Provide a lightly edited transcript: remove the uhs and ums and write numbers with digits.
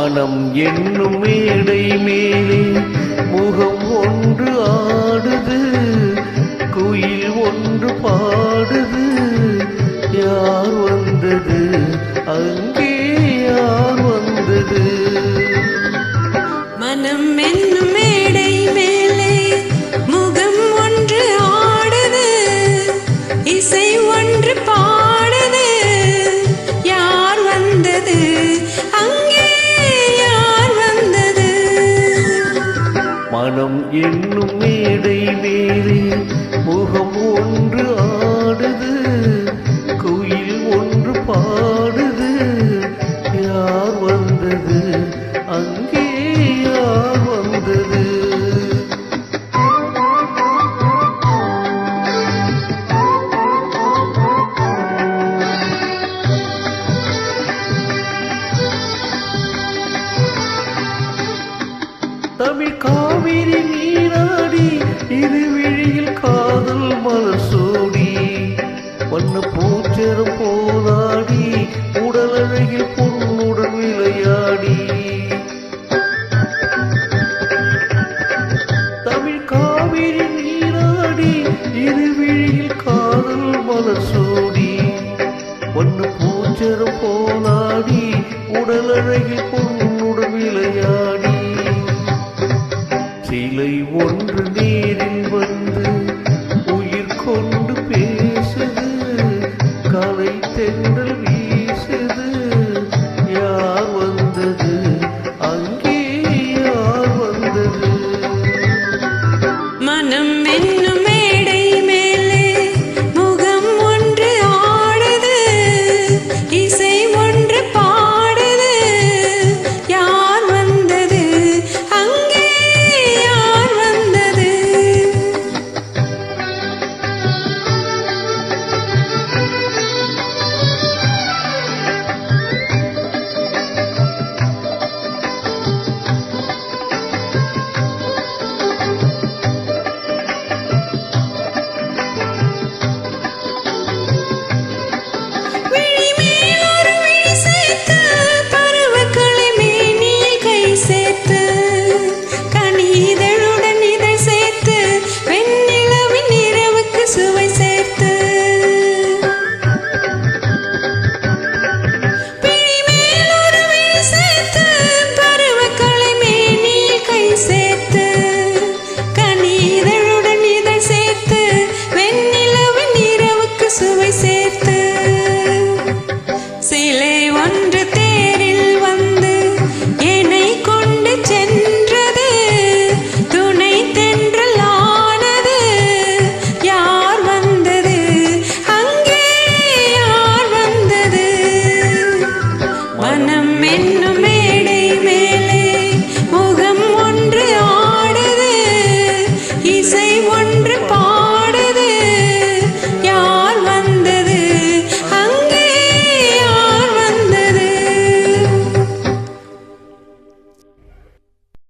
மனம் என்னும் மேடை மேலே முகம் ஒன்று ஆடுது, குயில் ஒன்று பாடுது. யார் வந்தது அங்கே, யார் வந்தது? மனம் என்னும் மேடை மேலே முகம் ஒன்று ஆடுது, இசை ஒன்று பாடுது. யார் வந்தது அங்கே, யார் வந்தது? மனம் என்னும் மேடை மேலே முகம் ஒன்று ஆடுது, குயில் ஒன்று பாடுது. யார் வந்தது அங்கே, யார் வந்தது? தமிழ் காவிரி நீராடி இருவிழியில் காதல் மலர் சூடி, வண்ண பூச்சரம் போதாடி உடல் அழகில் பொன்னுடன் விளையாடி. தமிழ் காவிரி நீராடி இருவிழியில் காதல் மலர் சூடி, வண்ண பூச்சரம் போதாடி உடல் அழகில் பொன்